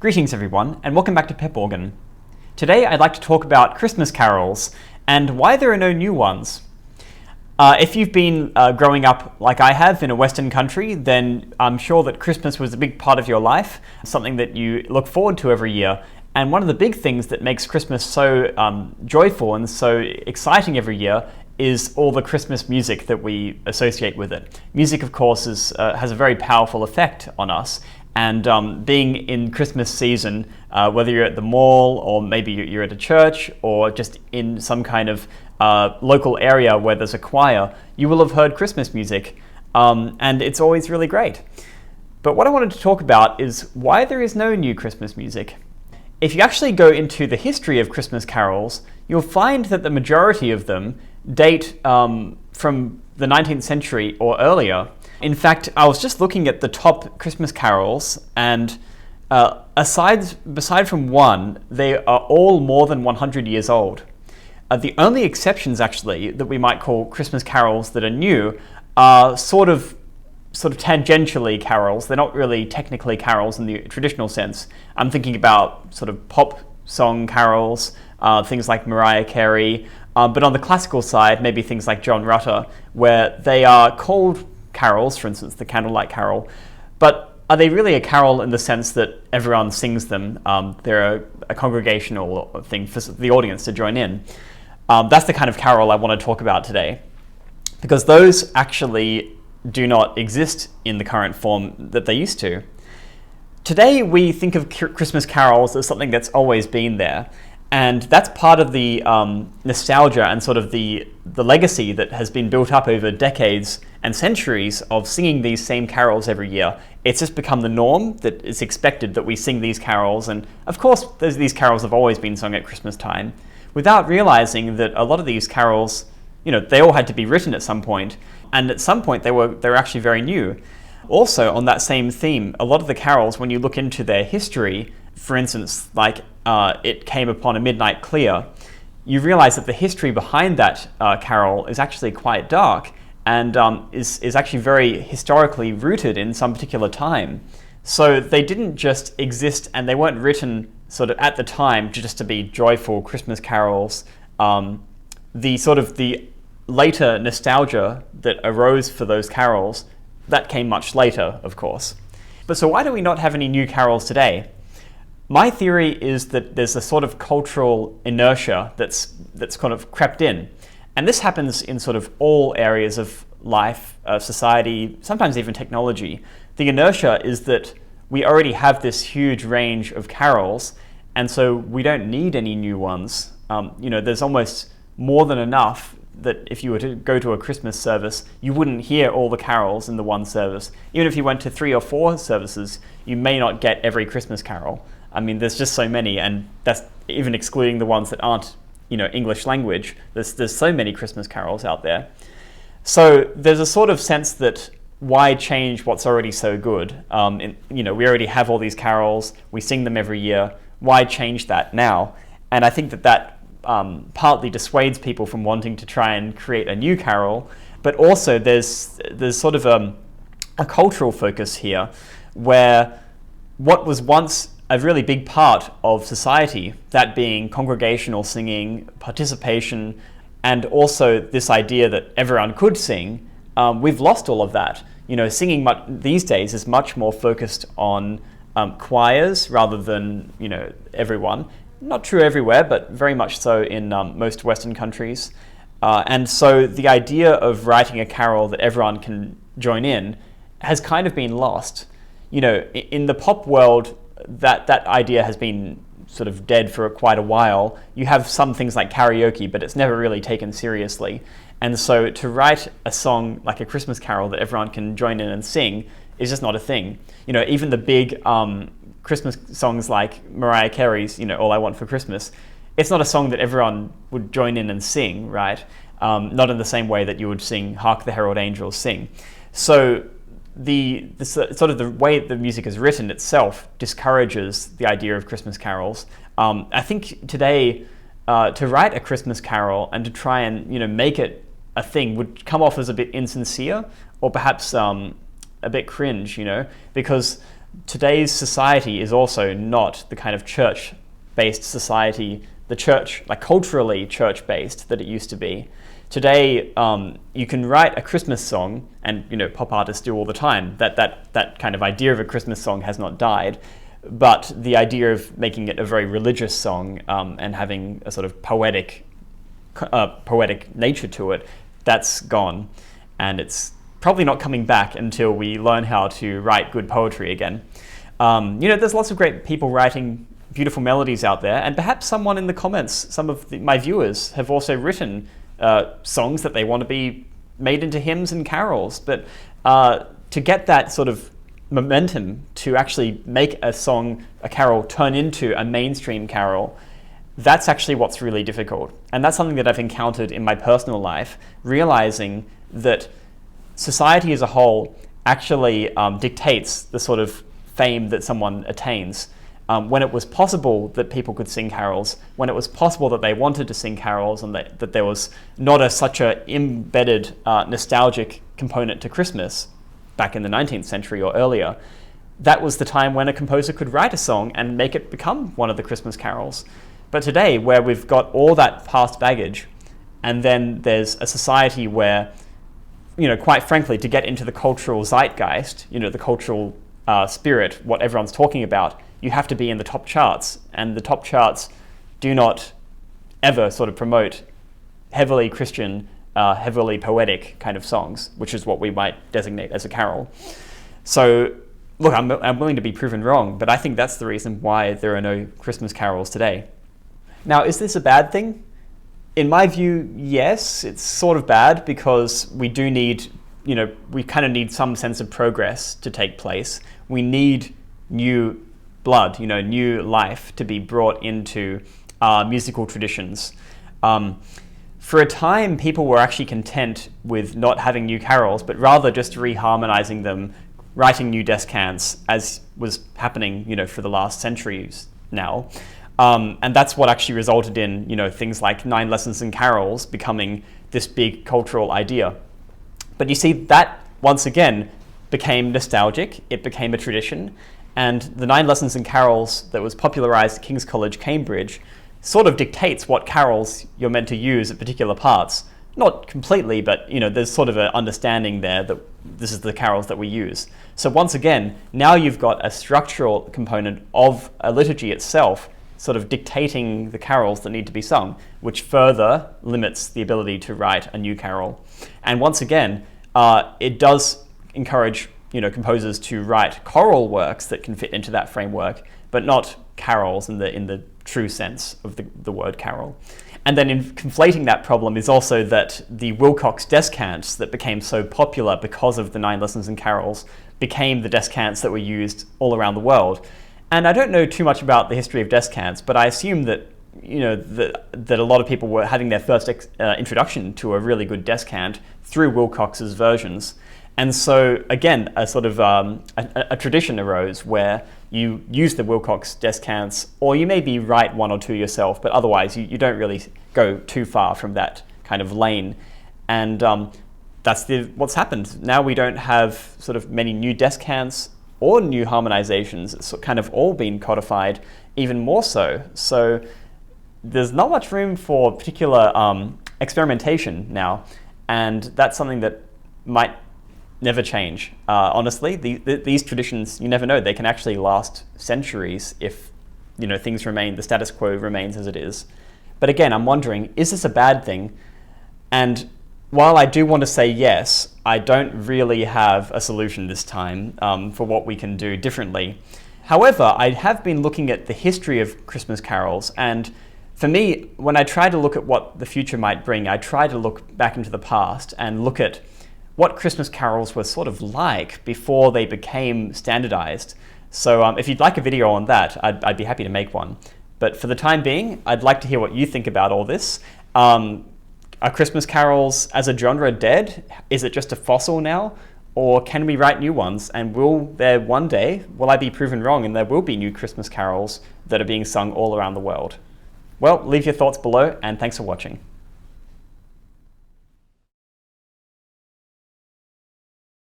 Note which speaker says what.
Speaker 1: Greetings everyone, and welcome back to Pep Organ. Today I'd like to talk about Christmas carols and why there are no new ones. If you've been growing up like I have in a Western country, then I'm sure that Christmas was a big part of your life, something that you look forward to every year. And one of the big things that makes Christmas so joyful and so exciting every year is all the Christmas music that we associate with it. Music, of course, has a very powerful effect on us. And being in Christmas season, whether you're at the mall or maybe you're at a church or just in some kind of local area where there's a choir, you will have heard Christmas music, and it's always really great. But what I wanted to talk about is why there is no new Christmas music. If you actually go into the history of Christmas carols, you'll find that the majority of them date from the 19th century or earlier. In fact, I was just looking at the top Christmas carols, and beside from one, they are all more than 100 years old. The only exceptions, actually, that we might call Christmas carols that are new are sort of tangentially carols. They're not really technically carols in the traditional sense. I'm thinking about sort of pop song carols, things like Mariah Carey, but on the classical side, maybe things like John Rutter, where they are called carols, for instance, the Candlelight Carol, but are they really a carol in the sense that everyone sings them? They're a congregational thing for the audience to join in. That's the kind of carol I want to talk about today, because those actually do not exist in the current form that they used to. Today we think of Christmas carols as something that's always been there, and that's part of the nostalgia and sort of the legacy that has been built up over decades and centuries of singing these same carols every year. It's just become the norm that it's expected that we sing these carols, and of course these carols have always been sung at Christmas time, without realizing that a lot of these carols, they all had to be written at some point, and at some point they were actually very new. Also, on that same theme, a lot of the carols, when you look into their history, for instance, like It Came Upon a Midnight Clear, you realize that the history behind that carol is actually quite dark and is actually very historically rooted in some particular time. So they didn't just exist, and they weren't written sort of at the time just to be joyful Christmas carols. The later nostalgia that arose for those carols, that came much later, of course. But so why do we not have any new carols today? My theory is that there's a sort of cultural inertia that's kind of crept in. And this happens in sort of all areas of life, society, sometimes even technology. The inertia is that we already have this huge range of carols, and so we don't need any new ones. There's almost more than enough that if you were to go to a Christmas service, you wouldn't hear all the carols in the one service. Even if you went to 3 or 4 services, you may not get every Christmas carol. I mean, there's just so many, and that's even excluding the ones that aren't, English language. There's so many Christmas carols out there. So there's a sort of sense that why change what's already so good? We already have all these carols, we sing them every year. Why change that now? And I think that partly dissuades people from wanting to try and create a new carol, but also there's sort of a cultural focus here where what was once a really big part of society, that being congregational singing, participation, and also this idea that everyone could sing, we've lost all of that. Singing these days is much more focused on choirs rather than, everyone. Not true everywhere, but very much so in most Western countries. And so the idea of writing a carol that everyone can join in has kind of been lost. In the pop world, that idea has been sort of dead for quite a while. You have some things like karaoke, but it's never really taken seriously. And so to write a song like a Christmas carol that everyone can join in and sing is just not a thing. Even the big Christmas songs like Mariah Carey's, All I Want for Christmas, it's not a song that everyone would join in and sing, right? Not in the same way that you would sing Hark the Herald Angels Sing. So the sort of the way the music is written itself discourages the idea of Christmas carols. I think today to write a Christmas carol and to try and make it a thing would come off as a bit insincere or perhaps a bit cringe, because today's society is also not the kind of church-based society, the church, like culturally church-based that it used to be. Today, you can write a Christmas song, and pop artists do all the time. That kind of idea of a Christmas song has not died, but the idea of making it a very religious song and having a sort of poetic nature to it, that's gone, and it's probably not coming back until we learn how to write good poetry again. There's lots of great people writing beautiful melodies out there, and perhaps someone in the comments, some of my viewers, have also written songs that they want to be made into hymns and carols. But to get that sort of momentum to actually make a song, a carol, turn into a mainstream carol, that's actually what's really difficult. And that's something that I've encountered in my personal life, realizing that society as a whole actually dictates the sort of fame that someone attains. When it was possible that people could sing carols, when it was possible that they wanted to sing carols, and that there was not such an embedded nostalgic component to Christmas back in the 19th century or earlier, that was the time when a composer could write a song and make it become one of the Christmas carols. But today, where we've got all that past baggage, and then there's a society where, quite frankly, to get into the cultural zeitgeist, the cultural spirit, what everyone's talking about, you have to be in the top charts, and the top charts do not ever sort of promote heavily Christian, heavily poetic kind of songs, which is what we might designate as a carol. So, look, I'm willing to be proven wrong, but I think that's the reason why there are no Christmas carols today. Now, is this a bad thing? In my view, yes, it's sort of bad, because we do need, we kind of need some sense of progress to take place. We need new blood, new life to be brought into musical traditions. For a time, people were actually content with not having new carols, but rather just reharmonizing them, writing new descants, as was happening, for the last centuries now. And that's what actually resulted in, things like 9 lessons and carols becoming this big cultural idea. But you see, that once again became nostalgic, it became a tradition, and the 9 lessons and carols that was popularized at King's College, Cambridge, sort of dictates what carols you're meant to use at particular parts. Not completely, but there's sort of an understanding there that this is the carols that we use. So once again, now you've got a structural component of a liturgy itself sort of dictating the carols that need to be sung, which further limits the ability to write a new carol. And once again, it does encourage composers to write choral works that can fit into that framework, but not carols in the true sense of the word carol. And then in conflating that problem is also that the Wilcox descants that became so popular because of the 9 lessons and carols became the descants that were used all around the world. And I don't know too much about the history of descants, but I assume that that a lot of people were having their first introduction to a really good descant through Wilcox's versions. And so again, a sort of a tradition arose where you use the Wilcox descants, or you maybe write 1 or 2 yourself, but otherwise you don't really go too far from that kind of lane. And that's what's happened. Now we don't have sort of many new descants or new harmonizations. It's kind of all been codified, even more so. So there's not much room for particular experimentation now, and that's something that might never change. Honestly, these traditions, you never know, they can actually last centuries if things remain, the status quo remains as it is. But again, I'm wondering, is this a bad thing? And while I do want to say yes, I don't really have a solution this time for what we can do differently. However, I have been looking at the history of Christmas carols, and for me, when I try to look at what the future might bring, I try to look back into the past and look at what Christmas carols were sort of like before they became standardized. So if you'd like a video on that, I'd be happy to make one. But for the time being, I'd like to hear what you think about all this. Are Christmas carols as a genre dead? Is it just a fossil now? Or can we write new ones? And will I be proven wrong and there will be new Christmas carols that are being sung all around the world? Well, leave your thoughts below, and thanks for watching.